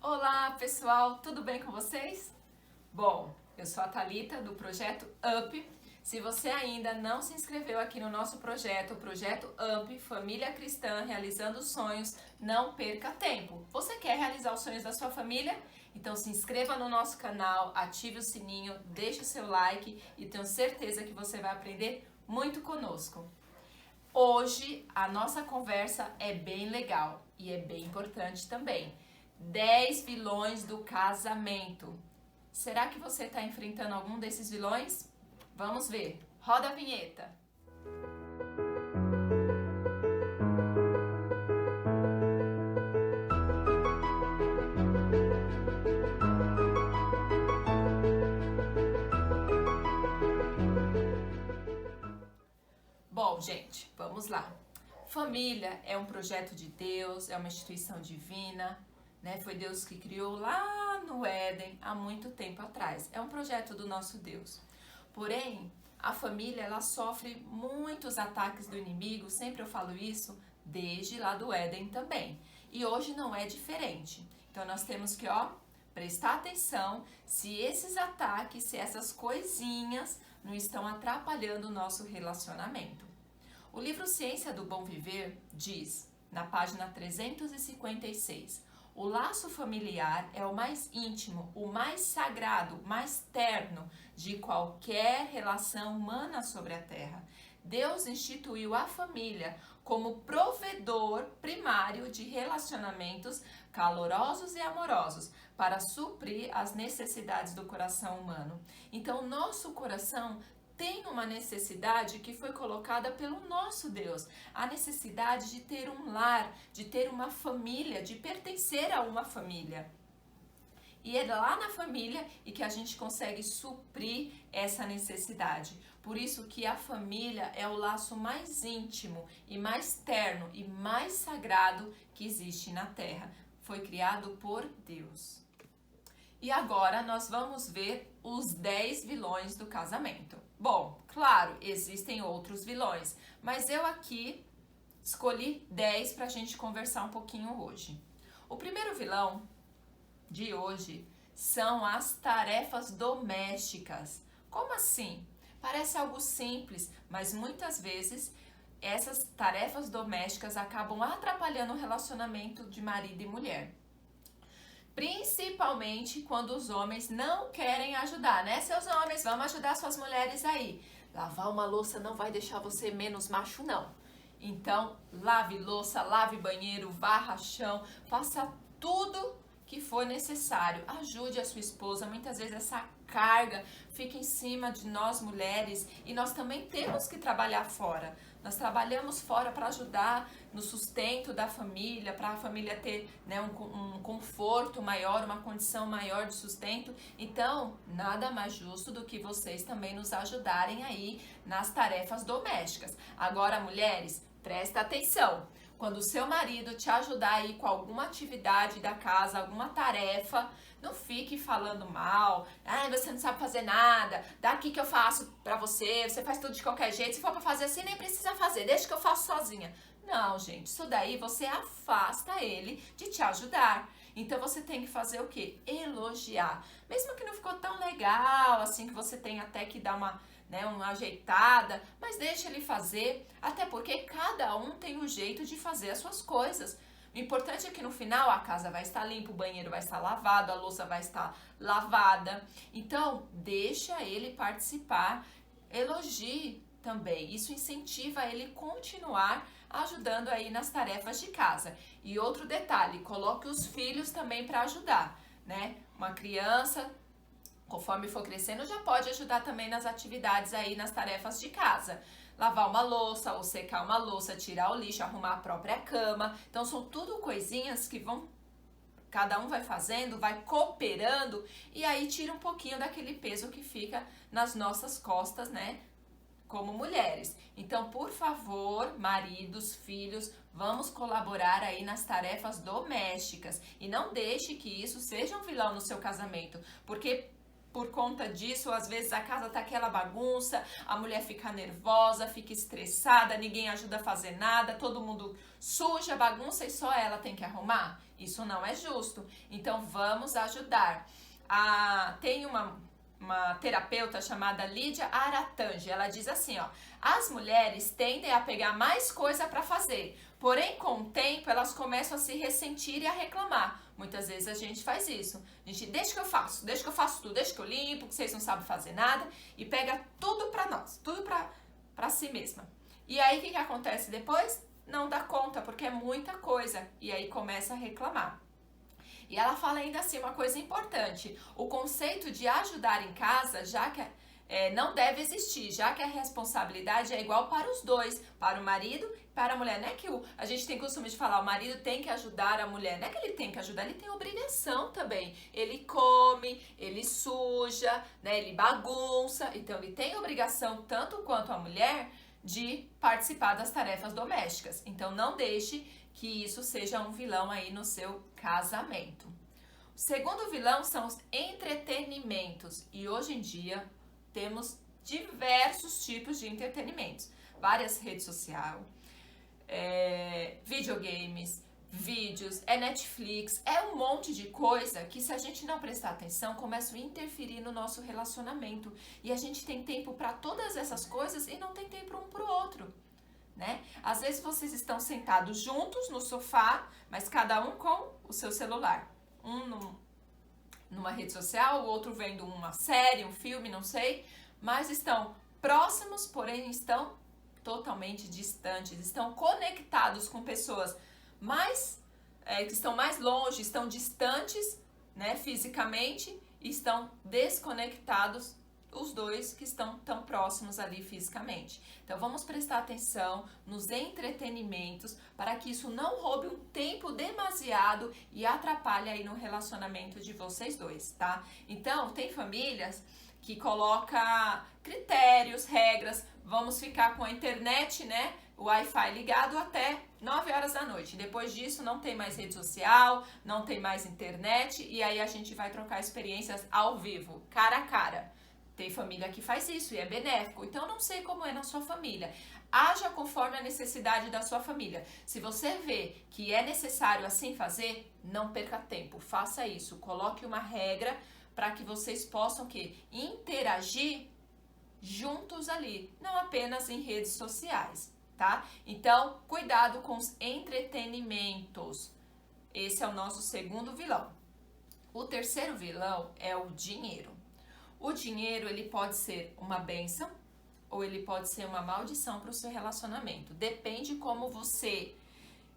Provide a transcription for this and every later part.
Olá pessoal, tudo bem com vocês? Bom, eu sou a Thalita do projeto UP. Se você ainda não se inscreveu aqui no nosso projeto, o projeto UP, Família Cristã Realizando Sonhos, não perca tempo. Você quer realizar os sonhos da sua família? Então se inscreva no nosso canal, ative o sininho, deixe o seu like e tenho certeza que você vai aprender muito conosco. Hoje a nossa conversa é bem legal e é bem importante também. 10 vilões do casamento. Será que você está enfrentando algum desses vilões? Vamos ver. Roda a vinheta. Bom, gente, vamos lá. Família é um projeto de Deus, é uma instituição divina, né? Foi Deus que criou lá no Éden há muito tempo atrás. É um projeto do nosso Deus. Porém, a família ela sofre muitos ataques do inimigo, sempre eu falo isso, desde lá do Éden também. E hoje não é diferente. Então nós temos que, prestar atenção se esses ataques, se essas coisinhas não estão atrapalhando o nosso relacionamento. O livro Ciência do Bom Viver diz, na página 356, o laço familiar é o mais íntimo, o mais sagrado, o mais terno de qualquer relação humana sobre a Terra. Deus instituiu a família como provedor primário de relacionamentos calorosos e amorosos para suprir as necessidades do coração humano. Então, nosso coração tem uma necessidade que foi colocada pelo nosso Deus, a necessidade de ter um lar, de ter uma família, de pertencer a uma família. E é lá na família e que a gente consegue suprir essa necessidade. Por isso que a família é o laço mais íntimo e mais terno e mais sagrado que existe na Terra. Foi criado por Deus. E agora nós vamos ver os 10 vilões do casamento. Bom, claro, existem outros vilões, mas eu aqui escolhi 10 para a gente conversar um pouquinho hoje. O primeiro vilão de hoje são as tarefas domésticas. Como assim? Parece algo simples, mas muitas vezes essas tarefas domésticas acabam atrapalhando o relacionamento de marido e mulher. Principalmente quando os homens não querem ajudar, né? Seus homens, vamos ajudar suas mulheres aí. Lavar uma louça não vai deixar você menos macho, não. Então, lave louça, lave banheiro, varra chão, faça tudo que for necessário. Ajude a sua esposa. Muitas vezes essa carga fica em cima de nós mulheres e nós também temos que trabalhar fora. Nós trabalhamos fora para ajudar no sustento da família, para a família ter, né, um conforto maior, uma condição maior de sustento. Então, nada mais justo do que vocês também nos ajudarem aí nas tarefas domésticas. Agora, mulheres, presta atenção. Quando o seu marido te ajudar aí com alguma atividade da casa, alguma tarefa, não fique falando mal. Você não sabe fazer nada. Daqui que eu faço pra você, você faz tudo de qualquer jeito. Se for pra fazer assim, nem precisa fazer. Deixa que eu faço sozinha. Não, gente, isso daí você afasta ele de te ajudar. Então você tem que fazer o quê? Elogiar. Mesmo que não ficou tão legal, assim que você tem até que dar uma ajeitada, mas deixa ele fazer, até porque cada um tem um jeito de fazer as suas coisas. O importante é que no final a casa vai estar limpa, o banheiro vai estar lavado, a louça vai estar lavada. Então, deixa ele participar, elogie também. Isso incentiva ele continuar ajudando aí nas tarefas de casa. E outro detalhe, coloque os filhos também para ajudar, né? Uma criança, conforme for crescendo, já pode ajudar também nas atividades aí, nas tarefas de casa. Lavar uma louça, ou secar uma louça, tirar o lixo, arrumar a própria cama. Então, são tudo coisinhas que cada um vai fazendo, vai cooperando, e aí tira um pouquinho daquele peso que fica nas nossas costas, né? Como mulheres. Então, por favor, maridos, filhos, vamos colaborar aí nas tarefas domésticas. E não deixe que isso seja um vilão no seu casamento, porque por conta disso, às vezes a casa tá aquela bagunça, a mulher fica nervosa, fica estressada, ninguém ajuda a fazer nada, todo mundo suja, bagunça e só ela tem que arrumar? Isso não é justo. Então vamos ajudar. Tem uma terapeuta chamada Lídia Aratange, ela diz assim, ó, as mulheres tendem a pegar mais coisa para fazer, porém com o tempo elas começam a se ressentir e a reclamar. Muitas vezes a gente faz isso, a gente, deixa que eu faço tudo, deixa que eu limpo, que vocês não sabem fazer nada, e pega tudo para nós, tudo para si mesma. E aí o que acontece depois? Não dá conta, porque é muita coisa, e aí começa a reclamar. E ela fala ainda assim uma coisa importante, o conceito de ajudar em casa, já que não deve existir, já que a responsabilidade é igual para os dois, para o marido e para a mulher. Não é que a gente tem costume de falar, o marido tem que ajudar a mulher, não é que ele tem que ajudar, ele tem obrigação também. Ele come, ele suja, né, ele bagunça, então ele tem obrigação, tanto quanto a mulher, de participar das tarefas domésticas. Então não deixe que isso seja um vilão aí no seu casamento. O segundo vilão são os entretenimentos. E hoje em dia temos diversos tipos de entretenimentos. Várias redes sociais, videogames, vídeos, Netflix, um monte de coisa que se a gente não prestar atenção, começa a interferir no nosso relacionamento. E a gente tem tempo para todas essas coisas e não tem tempo um para o outro. Né? Às vezes vocês estão sentados juntos no sofá, mas cada um com o seu celular. Numa rede social, o outro vendo uma série, um filme, não sei, mas estão próximos, porém estão totalmente distantes, estão conectados com pessoas que estão mais longe, estão distantes, né, fisicamente, e estão desconectados os dois que estão tão próximos ali fisicamente. Então vamos prestar atenção nos entretenimentos para que isso não roube um tempo demasiado e atrapalhe aí no relacionamento de vocês dois, tá? Então tem famílias que coloca critérios, regras, vamos ficar com a internet, né, o Wi-Fi ligado até 9 horas da noite. Depois disso não tem mais rede social, não tem mais internet e aí a gente vai trocar experiências ao vivo, cara a cara. Tem família que faz isso e é benéfico, então não sei como é na sua família. Haja conforme a necessidade da sua família. Se você vê que é necessário assim fazer, não perca tempo, faça isso. Coloque uma regra para que vocês possam interagir juntos ali, não apenas em redes sociais, tá? Então, cuidado com os entretenimentos. Esse é o nosso segundo vilão. O terceiro vilão é o dinheiro. O dinheiro, ele pode ser uma bênção ou ele pode ser uma maldição para o seu relacionamento. Depende como você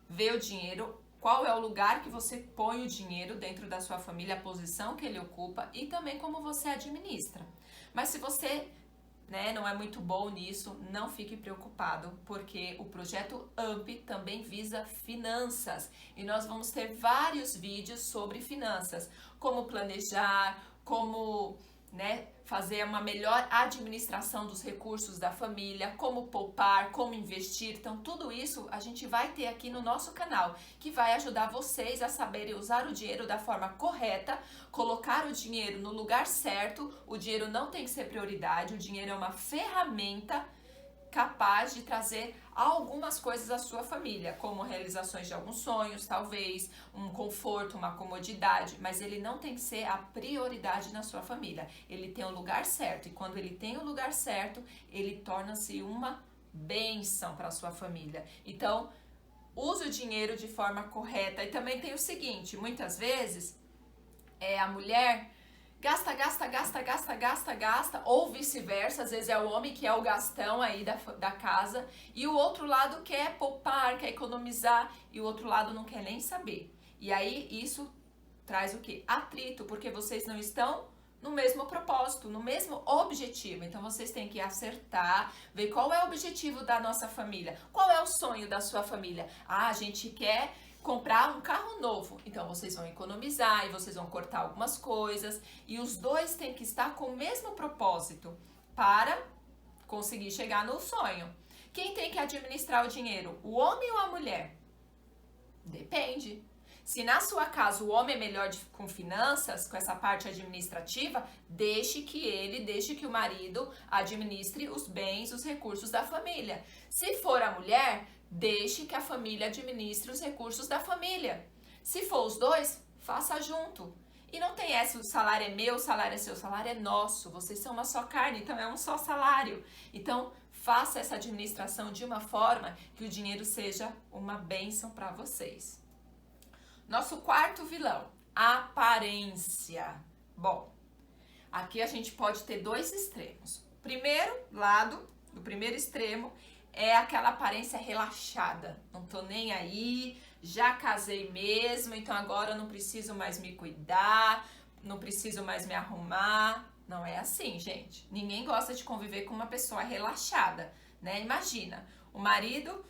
vê o dinheiro, qual é o lugar que você põe o dinheiro dentro da sua família, a posição que ele ocupa e também como você administra. Mas se você não é muito bom nisso, não fique preocupado, porque o projeto AMP também visa finanças. E nós vamos ter vários vídeos sobre finanças, como planejar, como fazer uma melhor administração dos recursos da família, como poupar, como investir. Então, tudo isso a gente vai ter aqui no nosso canal, que vai ajudar vocês a saberem usar o dinheiro da forma correta, colocar o dinheiro no lugar certo. O dinheiro não tem que ser prioridade, o dinheiro é uma ferramenta capaz de trazer algumas coisas à sua família, como realizações de alguns sonhos, talvez, um conforto, uma comodidade, mas ele não tem que ser a prioridade na sua família. Ele tem o lugar certo, e quando ele tem o lugar certo, ele torna-se uma bênção para a sua família. Então, use o dinheiro de forma correta. E também tem o seguinte, muitas vezes, a mulher gasta, ou vice-versa, às vezes é o homem que é o gastão aí da casa, e o outro lado quer poupar, quer economizar, e o outro lado não quer nem saber. E aí isso traz o quê? Atrito, porque vocês não estão no mesmo propósito, no mesmo objetivo. Então vocês têm que acertar, ver qual é o objetivo da nossa família, qual é o sonho da sua família. A gente quer comprar um carro novo, então vocês vão economizar e vocês vão cortar algumas coisas, e os dois têm que estar com o mesmo propósito para conseguir chegar no sonho. Quem tem que administrar o dinheiro, o homem ou a mulher? Depende. Se na sua casa o homem é melhor com finanças, com essa parte administrativa, deixe que o marido administre os bens, os recursos da família. Se for a mulher, deixe que a família administre os recursos da família. Se for os dois, faça junto. E não tem essa, o salário é meu, o salário é seu, o salário é nosso. Vocês são uma só carne, então é um só salário. Então, faça essa administração de uma forma que o dinheiro seja uma bênção para vocês. Nosso quarto vilão, aparência. Bom, aqui a gente pode ter dois extremos. O primeiro lado, do primeiro extremo, é aquela aparência relaxada. Não tô nem aí, já casei mesmo, então agora eu não preciso mais me cuidar, não preciso mais me arrumar. Não é assim, gente. Ninguém gosta de conviver com uma pessoa relaxada, né? Imagina, o marido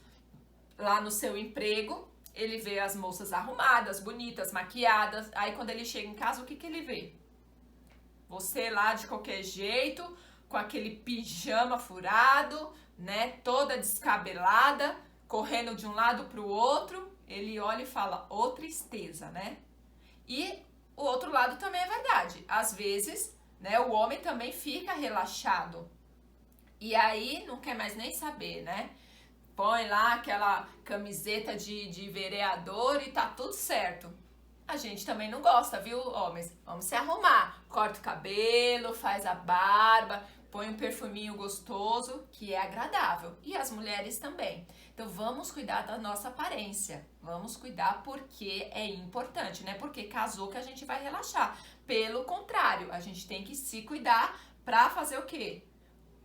lá no seu emprego, ele vê as moças arrumadas, bonitas, maquiadas. Aí quando ele chega em casa, o que que ele vê? Você lá de qualquer jeito, com aquele pijama furado, né? Toda descabelada, correndo de um lado para o outro. Ele olha e fala, ô tristeza, né? E o outro lado também é verdade. Às vezes, né, o homem também fica relaxado. E aí não quer mais nem saber, né? Põe lá aquela camiseta de vereador e tá tudo certo. A gente também não gosta, viu, homens? Vamos se arrumar. Corta o cabelo, faz a barba, põe um perfuminho gostoso, que é agradável. E as mulheres também. Então vamos cuidar da nossa aparência. Vamos cuidar porque é importante, né? Porque casou que a gente vai relaxar. Pelo contrário, a gente tem que se cuidar pra fazer o quê?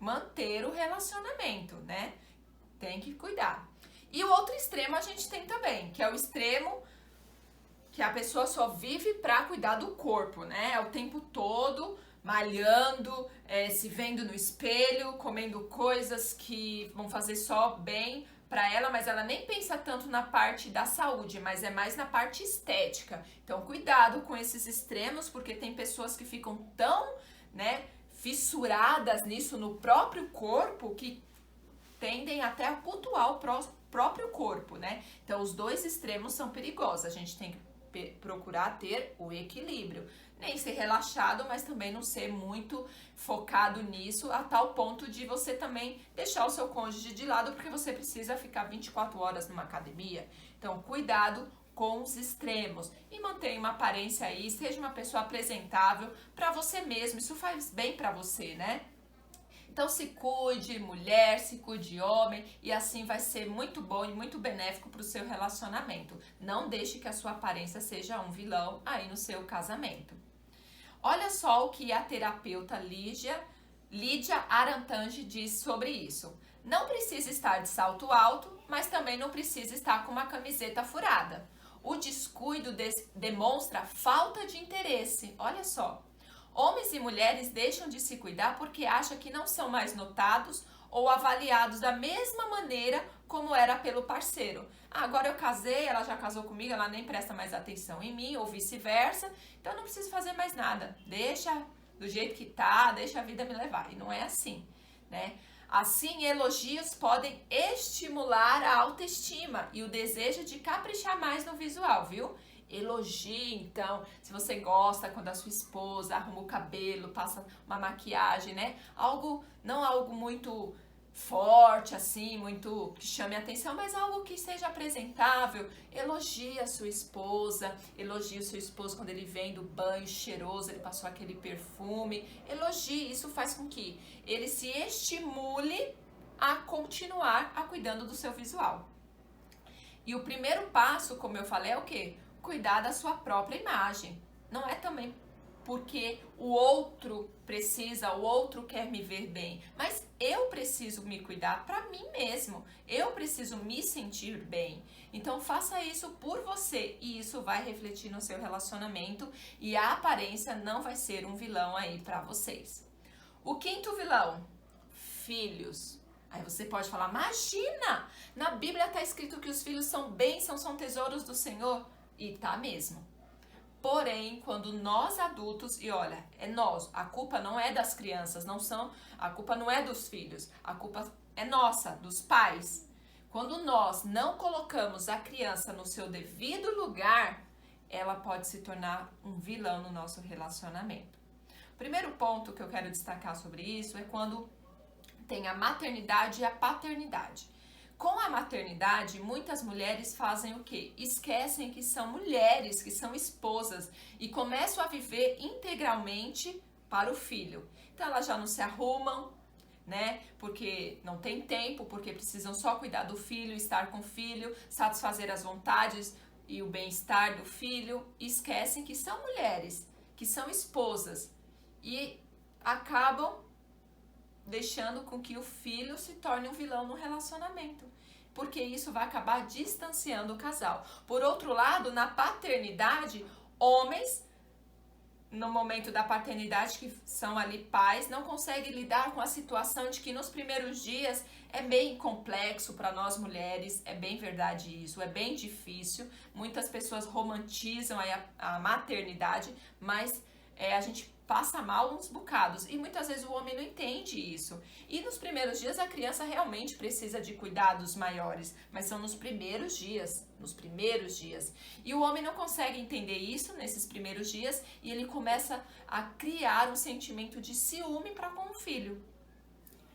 Manter o relacionamento, né? Tem que cuidar. E o outro extremo a gente tem também, que é o extremo que a pessoa só vive pra cuidar do corpo, né? É o tempo todo malhando, se vendo no espelho, comendo coisas que vão fazer só bem pra ela, mas ela nem pensa tanto na parte da saúde, mas é mais na parte estética. Então, cuidado com esses extremos, porque tem pessoas que ficam tão, né, fissuradas nisso no próprio corpo que tendem até a cultuar o próprio corpo, né? Então, os dois extremos são perigosos. A gente tem que procurar ter o equilíbrio. Nem ser relaxado, mas também não ser muito focado nisso a tal ponto de você também deixar o seu cônjuge de lado porque você precisa ficar 24 horas numa academia. Então, cuidado com os extremos e mantenha uma aparência aí, seja uma pessoa apresentável para você mesmo. Isso faz bem para você, né? Então se cuide, mulher, se cuide, homem, e assim vai ser muito bom e muito benéfico para o seu relacionamento. Não deixe que a sua aparência seja um vilão aí no seu casamento. Olha só o que a terapeuta Lídia Arantange diz sobre isso. Não precisa estar de salto alto, mas também não precisa estar com uma camiseta furada. O descuido demonstra falta de interesse. Olha só. Homens e mulheres deixam de se cuidar porque acham que não são mais notados ou avaliados da mesma maneira como era pelo parceiro. Ah, agora eu casei, ela já casou comigo, ela nem presta mais atenção em mim, ou vice-versa, então eu não preciso fazer mais nada. Deixa do jeito que tá, deixa a vida me levar. E não é assim, né? Assim, elogios podem estimular a autoestima e o desejo de caprichar mais no visual, viu? Elogie, então, se você gosta quando a sua esposa arruma o cabelo, passa uma maquiagem, né? Não algo muito forte, assim, muito que chame a atenção, mas algo que seja apresentável. Elogie a sua esposa, elogie o seu esposo quando ele vem do banho cheiroso, ele passou aquele perfume. Elogie, isso faz com que ele se estimule a continuar cuidando do seu visual. E o primeiro passo, como eu falei, é o quê? Cuidar da sua própria imagem. Não é também porque o outro precisa, o outro quer me ver bem, mas eu preciso me cuidar para mim mesmo. Eu preciso me sentir bem. Então faça isso por você e isso vai refletir no seu relacionamento e a aparência não vai ser um vilão aí para vocês. O quinto vilão, filhos. Aí você pode falar, imagina, na Bíblia está escrito que os filhos são bênçãos, são tesouros do Senhor. E tá mesmo. Porém, quando nós adultos, e olha, é nós, a culpa não é das crianças, a culpa não é dos filhos, a culpa é nossa, dos pais. Quando nós não colocamos a criança no seu devido lugar, ela pode se tornar um vilão no nosso relacionamento. O primeiro ponto que eu quero destacar sobre isso é quando tem a maternidade e a paternidade. Com a maternidade, muitas mulheres fazem o quê? Esquecem que são mulheres, que são esposas e começam a viver integralmente para o filho. Então elas já não se arrumam, né? Porque não tem tempo, porque precisam só cuidar do filho, estar com o filho, satisfazer as vontades e o bem-estar do filho. E esquecem que são mulheres, que são esposas e acabam deixando com que o filho se torne um vilão no relacionamento, porque isso vai acabar distanciando o casal. Por outro lado, na paternidade, homens, no momento da paternidade, que são ali pais, não conseguem lidar com a situação de que nos primeiros dias é bem complexo para nós mulheres, é bem verdade isso, é bem difícil. Muitas pessoas romantizam aí a maternidade, mas a gente passa mal uns bocados e muitas vezes o homem não entende isso. E nos primeiros dias a criança realmente precisa de cuidados maiores, mas são nos primeiros dias, E o homem não consegue entender isso nesses primeiros dias e ele começa a criar um sentimento de ciúme para com o filho.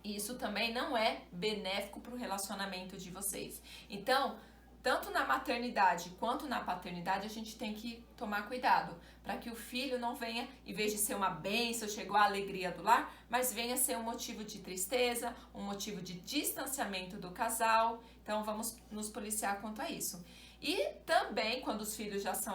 E isso também não é benéfico para o relacionamento de vocês. Então, tanto na maternidade quanto na paternidade, a gente tem que tomar cuidado para que o filho não venha, em vez de ser uma bênção, chegou a alegria do lar, mas venha ser um motivo de tristeza, um motivo de distanciamento do casal. Então vamos nos policiar quanto a isso. E também, quando os filhos já são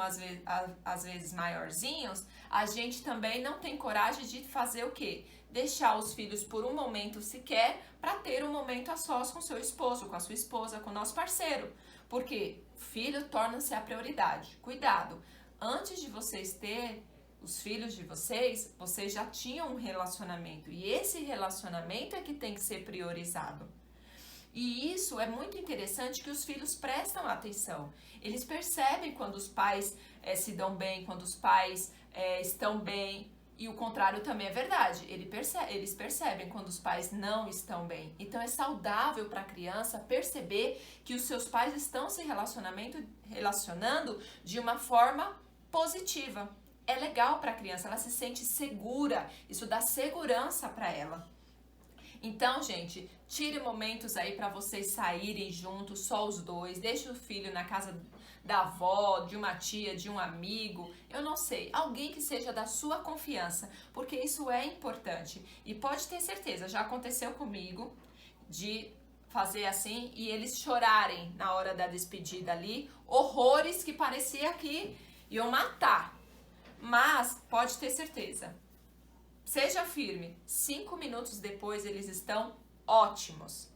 às vezes maiorzinhos, a gente também não tem coragem de fazer o quê? Deixar os filhos por um momento sequer para ter um momento a sós com seu esposo, com a sua esposa, com o nosso parceiro. Porque filho torna-se a prioridade. Cuidado, antes de vocês terem os filhos de vocês já tinham um relacionamento. E esse relacionamento é que tem que ser priorizado. E isso é muito interessante que os filhos prestam atenção. Eles percebem quando os pais se dão bem, quando os pais estão bem. E o contrário também é verdade, eles percebem quando os pais não estão bem. Então é saudável para a criança perceber que os seus pais estão se relacionando de uma forma positiva. É legal para a criança, ela se sente segura, isso dá segurança para ela. Então, gente, tire momentos aí para vocês saírem juntos, só os dois, deixe o filho na casa da avó, de uma tia, de um amigo, eu não sei, alguém que seja da sua confiança, porque isso é importante. E pode ter certeza, já aconteceu comigo de fazer assim e eles chorarem na hora da despedida ali, horrores que parecia que iam matar. Mas pode ter certeza, seja firme, 5 minutos depois eles estão ótimos.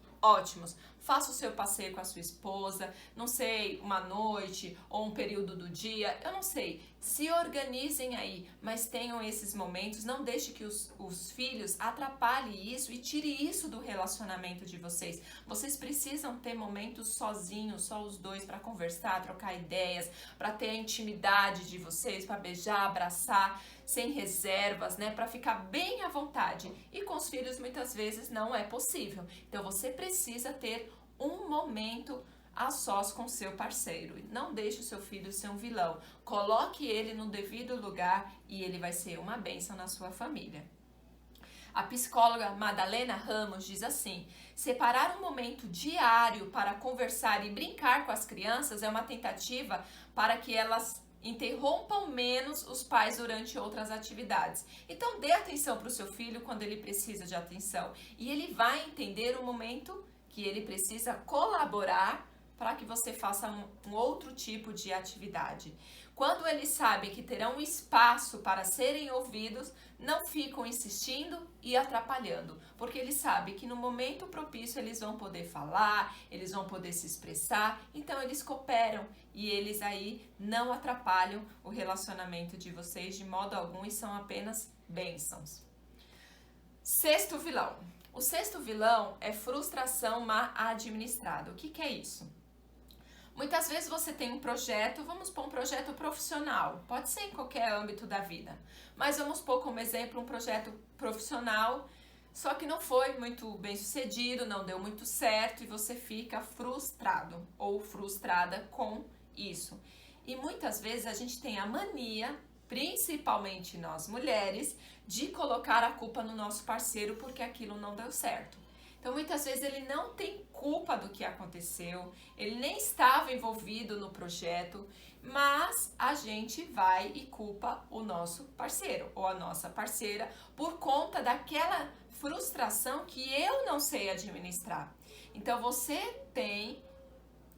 Faça o seu passeio com a sua esposa, não sei, uma noite ou um período do dia, eu não sei. Se organizem aí, mas tenham esses momentos, não deixe que os filhos atrapalhem isso e tire isso do relacionamento de vocês. Vocês precisam ter momentos sozinhos, só os dois, para conversar, trocar ideias, para ter a intimidade de vocês, para beijar, abraçar, sem reservas, né, para ficar bem à vontade. E com os filhos muitas vezes não é possível. Então você precisa ter um momento a sós com seu parceiro. Não deixe o seu filho ser um vilão. Coloque ele no devido lugar e ele vai ser uma bênção na sua família. A psicóloga Madalena Ramos diz assim: separar um momento diário para conversar e brincar com as crianças é uma tentativa para que elas interrompam menos os pais durante outras atividades. Então dê atenção para o seu filho quando ele precisa de atenção e ele vai entender o momento que ele precisa colaborar para que você faça um outro tipo de atividade. Quando eles sabem que terão espaço para serem ouvidos, não ficam insistindo e atrapalhando, porque eles sabem que no momento propício eles vão poder falar, eles vão poder se expressar, então eles cooperam e eles aí não atrapalham o relacionamento de vocês de modo algum e são apenas bênçãos. Sexto vilão. O sexto vilão é frustração mal administrada. O que é isso? Muitas vezes você tem um projeto, vamos pôr um projeto profissional, pode ser em qualquer âmbito da vida, mas vamos pôr como exemplo um projeto profissional, só que não foi muito bem sucedido, não deu muito certo e você fica frustrado ou frustrada com isso. E muitas vezes a gente tem a mania, principalmente nós mulheres, de colocar a culpa no nosso parceiro porque aquilo não deu certo. Então muitas vezes ele não tem culpa do que aconteceu, ele nem estava envolvido no projeto, mas a gente vai e culpa o nosso parceiro ou a nossa parceira por conta daquela frustração que eu não sei administrar. Então você tem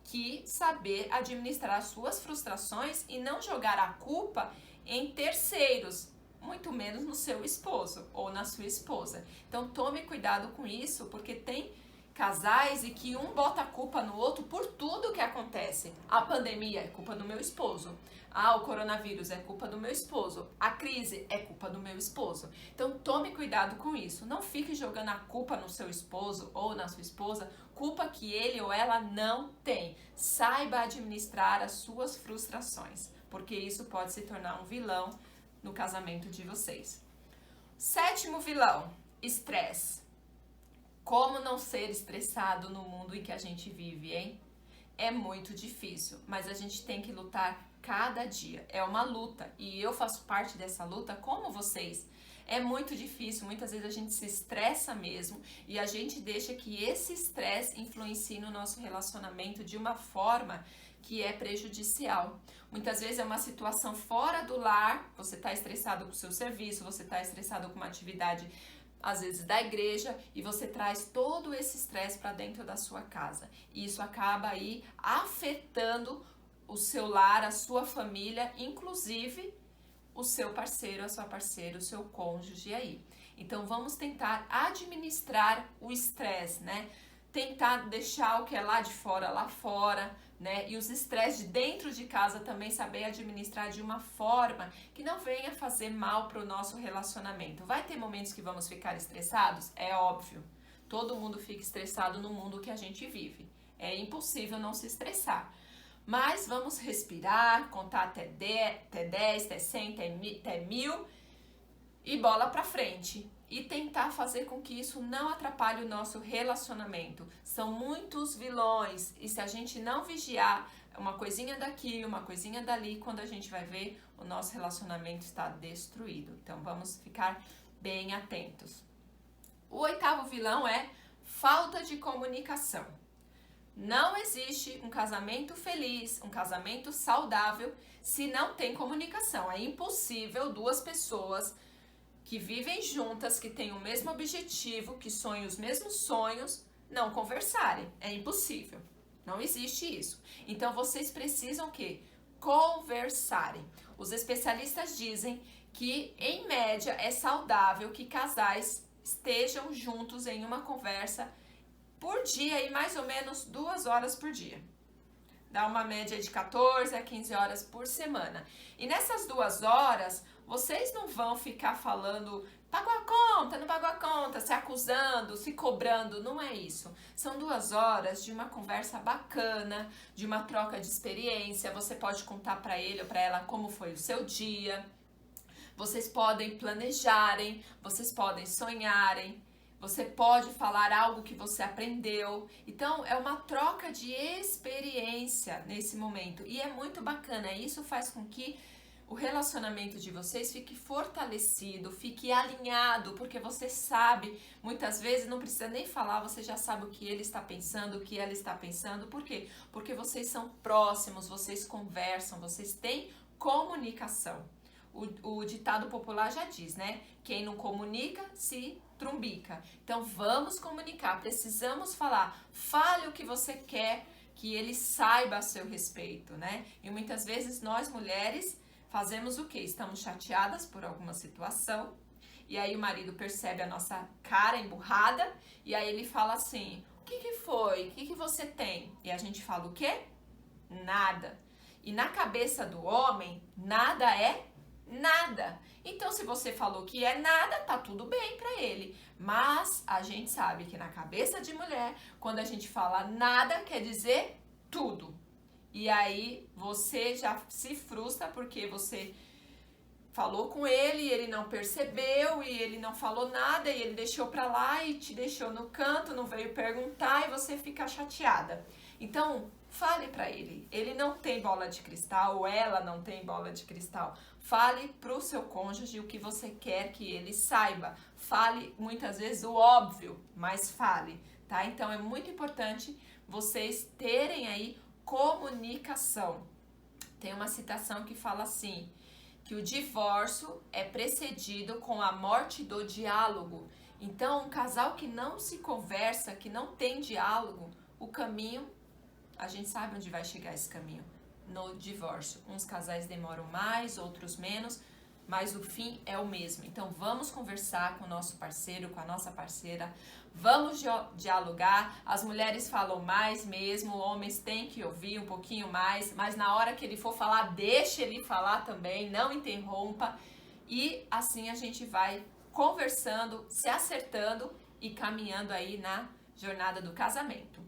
que saber administrar as suas frustrações e não jogar a culpa em terceiros, muito menos no seu esposo ou na sua esposa. Então tome cuidado com isso, porque tem casais e que um bota a culpa no outro por tudo que acontece. A pandemia é culpa do meu esposo. O coronavírus é culpa do meu esposo. A crise é culpa do meu esposo. Então tome cuidado com isso. Não fique jogando a culpa no seu esposo ou na sua esposa, culpa que ele ou ela não tem. Saiba administrar as suas frustrações, porque isso pode se tornar um vilão no casamento de vocês. Sétimo vilão, estresse. Como não ser estressado no mundo em que a gente vive, hein? É muito difícil, mas a gente tem que lutar cada dia. É uma luta e eu faço parte dessa luta como vocês. É muito difícil, muitas vezes a gente se estressa mesmo e a gente deixa que esse estresse influencie no nosso relacionamento de uma forma que é prejudicial. Muitas vezes é uma situação fora do lar, você está estressado com o seu serviço, você está estressado com uma atividade às vezes da igreja, e você traz todo esse estresse para dentro da sua casa. E isso acaba aí afetando o seu lar, a sua família, inclusive o seu parceiro, a sua parceira, o seu cônjuge aí. Então vamos tentar administrar o estresse, né? Tentar deixar o que é lá de fora lá fora, né? E os estresses de dentro de casa também saber administrar de uma forma que não venha fazer mal para o nosso relacionamento. Vai ter momentos que vamos ficar estressados? É óbvio. Todo mundo fica estressado no mundo que a gente vive. É impossível não se estressar. Mas vamos respirar, contar até 10, até 100, até 1000 e bola pra frente. E tentar fazer com que isso não atrapalhe o nosso relacionamento. São muitos vilões e se a gente não vigiar uma coisinha daqui, uma coisinha dali, quando a gente vai ver, o nosso relacionamento está destruído. Então vamos ficar bem atentos. O oitavo vilão é falta de comunicação. Não existe um casamento feliz, um casamento saudável, se não tem comunicação. É impossível duas pessoas que vivem juntas, que têm o mesmo objetivo, que sonham os mesmos sonhos, não conversarem. É impossível. Não existe isso. Então vocês precisam o quê? Conversarem. Os especialistas dizem que, em média, é saudável que casais estejam juntos em uma conversa por dia e mais ou menos 2 horas por dia. Dá uma média de 14 a 15 horas por semana. E nessas 2 horas, vocês não vão ficar falando, pagou a conta, não pagou a conta, se acusando, se cobrando, não é isso. São 2 horas de uma conversa bacana, de uma troca de experiência. Você pode contar para ele ou para ela como foi o seu dia. Vocês podem planejarem, vocês podem sonharem. Você pode falar algo que você aprendeu. Então, é uma troca de experiência nesse momento. E é muito bacana. Isso faz com que o relacionamento de vocês fique fortalecido, fique alinhado, porque você sabe, muitas vezes não precisa nem falar, você já sabe o que ele está pensando, o que ela está pensando. Por quê? Porque vocês são próximos, vocês conversam, vocês têm comunicação. O ditado popular já diz, né? Quem não comunica, se trumbica. Então vamos comunicar, precisamos falar. Fale o que você quer que ele saiba a seu respeito, né? E muitas vezes nós mulheres fazemos o quê? Estamos chateadas por alguma situação e aí o marido percebe a nossa cara emburrada e aí ele fala assim, o que foi? O que você tem? E a gente fala o quê? Nada. E na cabeça do homem, nada é nada. Então, se você falou que é nada, tá tudo bem pra ele. Mas a gente sabe que na cabeça de mulher, quando a gente fala nada, quer dizer tudo. E aí você já se frustra porque você falou com ele e ele não percebeu e ele não falou nada e ele deixou pra lá e te deixou no canto, não veio perguntar e você fica chateada. Então, fale para ele. Ele não tem bola de cristal, ou ela não tem bola de cristal. Fale pro seu cônjuge o que você quer que ele saiba. Fale muitas vezes o óbvio, mas fale, tá? Então é muito importante vocês terem aí comunicação. Tem uma citação que fala assim, que o divórcio é precedido com a morte do diálogo. Então, um casal que não se conversa, que não tem diálogo, o caminho, a gente sabe onde vai chegar esse caminho, no divórcio. Uns casais demoram mais, outros menos, mas o fim é o mesmo. Então, vamos conversar com o nosso parceiro, com a nossa parceira, vamos dialogar. As mulheres falam mais mesmo, homens têm que ouvir um pouquinho mais, mas na hora que ele for falar, deixe ele falar também, não interrompa. E assim a gente vai conversando, se acertando e caminhando aí na jornada do casamento.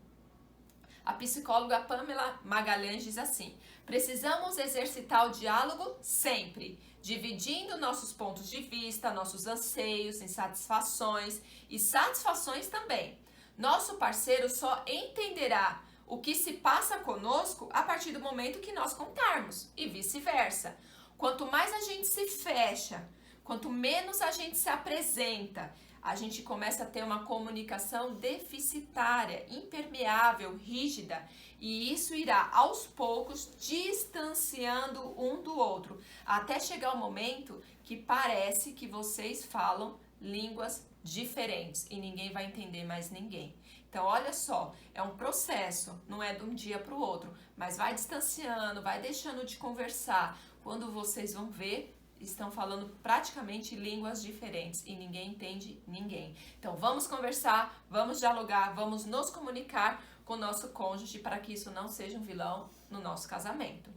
A psicóloga Pamela Magalhães diz assim: precisamos exercitar o diálogo sempre, dividindo nossos pontos de vista, nossos anseios, insatisfações e satisfações também. Nosso parceiro só entenderá o que se passa conosco a partir do momento que nós contarmos e vice-versa. Quanto mais a gente se fecha, quanto menos a gente se apresenta, a gente começa a ter uma comunicação deficitária, impermeável, rígida, e isso irá aos poucos distanciando um do outro, até chegar o momento que parece que vocês falam línguas diferentes e ninguém vai entender mais ninguém. Então, olha só, é um processo, não é de um dia para o outro, mas vai distanciando, vai deixando de conversar. Quando vocês vão ver, estão falando praticamente línguas diferentes e ninguém entende ninguém. Então vamos conversar, vamos dialogar, vamos nos comunicar com o nosso cônjuge para que isso não seja um vilão no nosso casamento.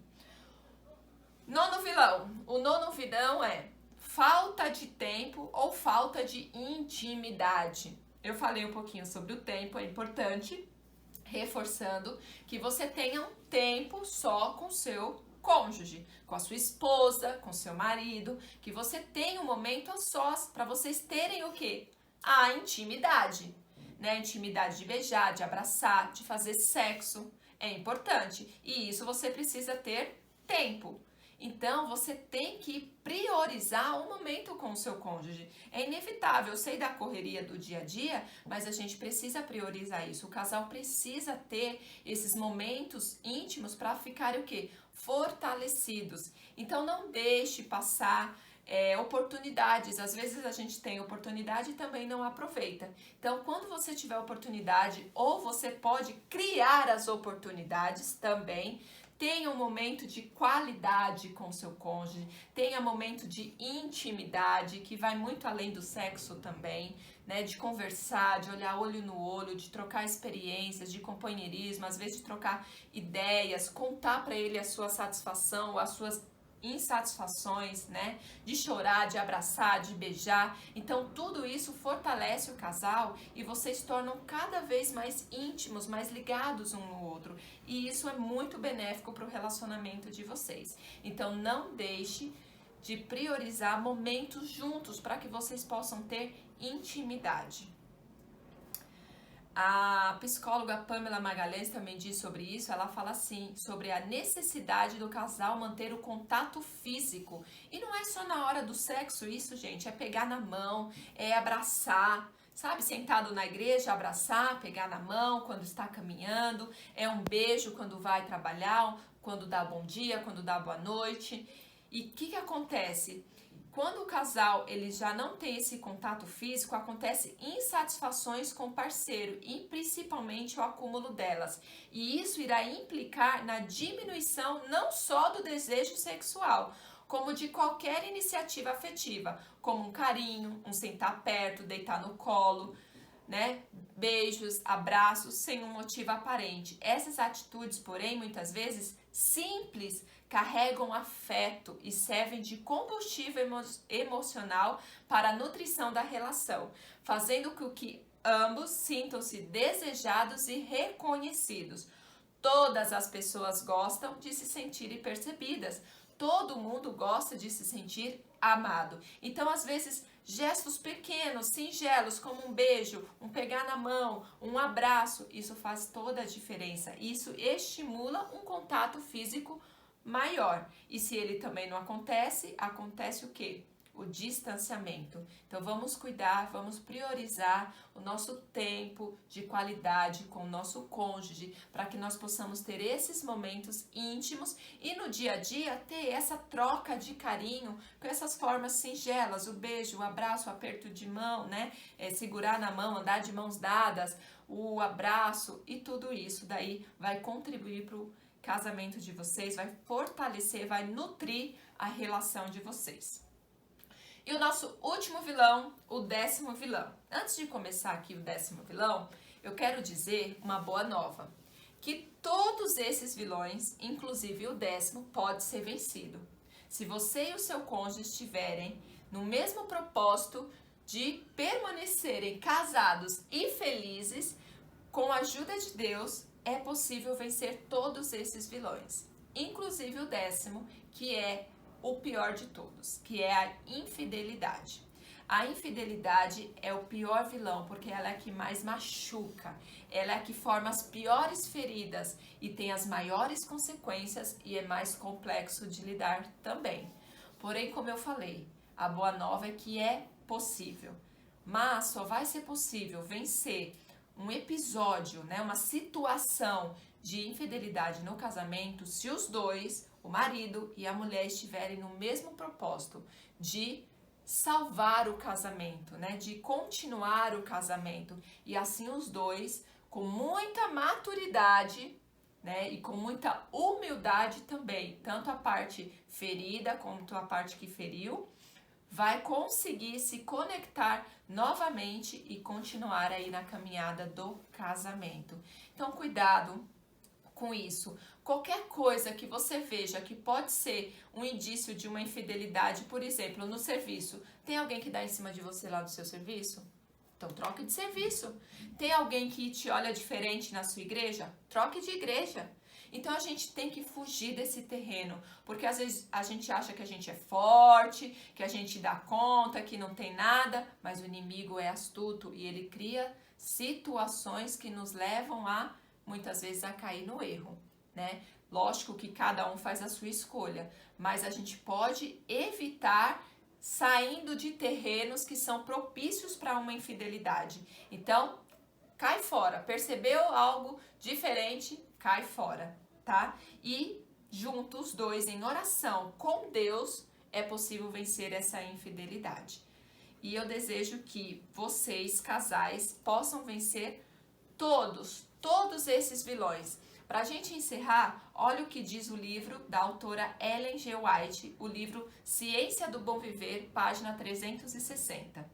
Nono vilão. O nono vilão é falta de tempo ou falta de intimidade. Eu falei um pouquinho sobre o tempo, é importante, reforçando que você tenha um tempo só com seu cônjuge, com a sua esposa, com seu marido, que você tenha um momento a sós para vocês terem o quê? A intimidade, né? Intimidade de beijar, de abraçar, de fazer sexo, é importante. E isso você precisa ter tempo. Então, você tem que priorizar um momento com o seu cônjuge. É inevitável, eu sei da correria do dia a dia, mas a gente precisa priorizar isso. O casal precisa ter esses momentos íntimos para ficarem o quê? Fortalecidos. Então, não deixe passar oportunidades. Às vezes a gente tem oportunidade e também não aproveita. Então, quando você tiver oportunidade, ou você pode criar as oportunidades também, tenha um momento de qualidade com seu cônjuge, tenha um momento de intimidade, que vai muito além do sexo também, né? De conversar, de olhar olho no olho, de trocar experiências, de companheirismo, às vezes de trocar ideias, contar para ele a sua satisfação, as suas insatisfações, né? De chorar, de abraçar, de beijar. Então, tudo isso fortalece o casal e vocês tornam cada vez mais íntimos, mais ligados um no outro. E isso é muito benéfico para o relacionamento de vocês. Então, não deixe de priorizar momentos juntos para que vocês possam ter intimidade. A psicóloga Pamela Magalhães também diz sobre isso. Ela fala assim, sobre a necessidade do casal manter o contato físico. E não é só na hora do sexo isso, gente. É pegar na mão, é abraçar, sabe? Sentado na igreja, abraçar, pegar na mão quando está caminhando. É um beijo quando vai trabalhar, quando dá bom dia, quando dá boa noite. E o que acontece? Quando o casal ele já não tem esse contato físico, acontece insatisfações com o parceiro e principalmente o acúmulo delas. E isso irá implicar na diminuição não só do desejo sexual, como de qualquer iniciativa afetiva, como um carinho, um sentar perto, deitar no colo, né? Beijos, abraços, sem um motivo aparente. Essas atitudes, porém, muitas vezes simples, carregam afeto e servem de combustível emocional para a nutrição da relação, fazendo com que ambos sintam-se desejados e reconhecidos. Todas as pessoas gostam de se sentirem percebidas. todo mundo gosta de se sentir amado. Então, às vezes, gestos pequenos, singelos, como um beijo, um pegar na mão, um abraço, isso faz toda a diferença. Isso estimula um contato físico maior. E se ele também não acontece, acontece o quê? O distanciamento. Então vamos cuidar, vamos priorizar o nosso tempo de qualidade com o nosso cônjuge, para que nós possamos ter esses momentos íntimos e no dia a dia ter essa troca de carinho com essas formas singelas, o beijo, o abraço, o aperto de mão, né? Segurar na mão, andar de mãos dadas, o abraço e tudo isso daí vai contribuir para o casamento de vocês, vai fortalecer, vai nutrir a relação de vocês. E o nosso último vilão, o 10º vilão. Antes de começar aqui o 10º vilão, eu quero dizer uma boa nova. Que todos esses vilões, inclusive o 10º, pode ser vencido. Se você e o seu cônjuge estiverem no mesmo propósito de permanecerem casados e felizes, com a ajuda de Deus, é possível vencer todos esses vilões. Inclusive o 10º, que é o pior de todos, que é a infidelidade. A infidelidade é o pior vilão, porque ela é a que mais machuca, ela é a que forma as piores feridas e tem as maiores consequências e é mais complexo de lidar também. Porém, como eu falei, a boa nova é que é possível, mas só vai ser possível vencer um episódio, né, uma situação de infidelidade no casamento se os dois, o marido e a mulher, estiverem no mesmo propósito de salvar o casamento, né, de continuar o casamento, e assim os dois, com muita maturidade, né, e com muita humildade também, tanto a parte ferida quanto a parte que feriu, vai conseguir se conectar novamente e continuar aí na caminhada do casamento. Então, cuidado com isso. Qualquer coisa que você veja que pode ser um indício de uma infidelidade, por exemplo, no serviço, tem alguém que dá em cima de você lá do seu serviço? Então, troque de serviço. Tem alguém que te olha diferente na sua igreja? Troque de igreja. Então, a gente tem que fugir desse terreno, porque às vezes a gente acha que a gente é forte, que a gente dá conta, que não tem nada, mas o inimigo é astuto e ele cria situações que nos levam a, muitas vezes, a cair no erro, né? Lógico que cada um faz a sua escolha, mas a gente pode evitar saindo de terrenos que são propícios para uma infidelidade. Então, cai fora. Percebeu algo diferente? Cai fora, tá? E juntos os dois em oração com Deus é possível vencer essa infidelidade. E eu desejo que vocês, casais, possam vencer todos esses vilões. Para a gente encerrar, olha o que diz o livro da autora Ellen G. White, o livro Ciência do Bom Viver, página 360.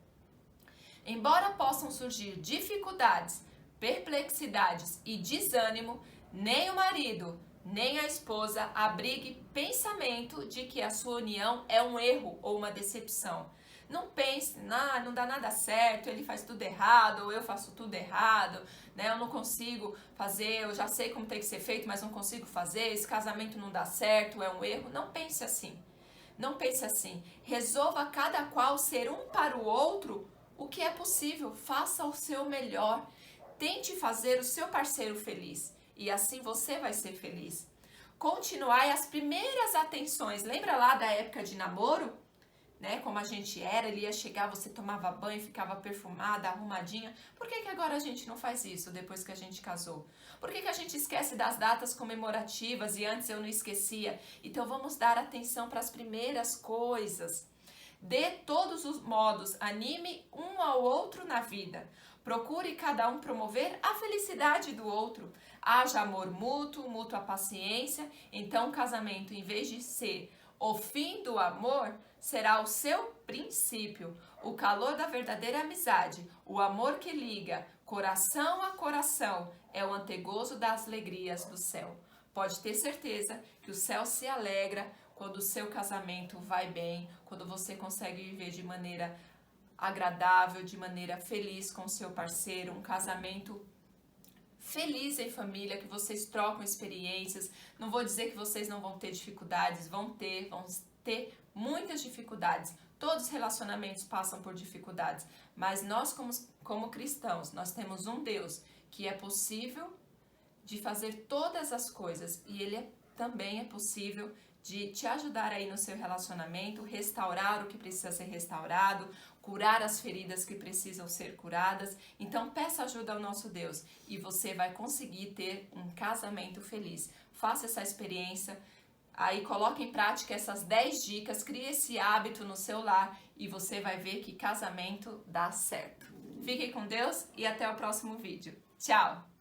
Embora possam surgir dificuldades, perplexidades e desânimo, nem o marido, nem a esposa abrigue pensamento de que a sua união é um erro ou uma decepção. Não pense, não dá nada certo, ele faz tudo errado, ou eu faço tudo errado, né? Eu não consigo fazer, eu já sei como tem que ser feito, mas não consigo fazer, esse casamento não dá certo, é um erro. Não pense assim. Não pense assim. Resolva cada qual ser um para o outro o que é possível. Faça o seu melhor. Tente fazer o seu parceiro feliz. E assim você vai ser feliz. Continuai as primeiras atenções. Lembra lá da época de namoro? Né? Como a gente era, ele ia chegar, você tomava banho, ficava perfumada, arrumadinha. Por que agora a gente não faz isso depois que a gente casou? Por que a gente esquece das datas comemorativas e antes eu não esquecia? Então vamos dar atenção para as primeiras coisas. De todos os modos, anime um ao outro na vida. Procure cada um promover a felicidade do outro. Haja amor mútuo, mútua paciência. Então o casamento, em vez de ser o fim do amor, será o seu princípio, o calor da verdadeira amizade, o amor que liga coração a coração, é o antegozo das alegrias do céu. Pode ter certeza que o céu se alegra quando o seu casamento vai bem, quando você consegue viver de maneira agradável, de maneira feliz com o seu parceiro, um casamento feliz em família, que vocês trocam experiências. Não vou dizer que vocês não vão ter dificuldades, vão ter muitas dificuldades. Todos os relacionamentos passam por dificuldades, mas nós como cristãos, nós temos um Deus que é possível de fazer todas as coisas e Ele também é possível de te ajudar aí no seu relacionamento, restaurar o que precisa ser restaurado, curar as feridas que precisam ser curadas. Então peça ajuda ao nosso Deus e você vai conseguir ter um casamento feliz. Faça essa experiência, aí coloque em prática essas 10 dicas, crie esse hábito no seu lar e você vai ver que casamento dá certo. Fiquem com Deus e até o próximo vídeo. Tchau!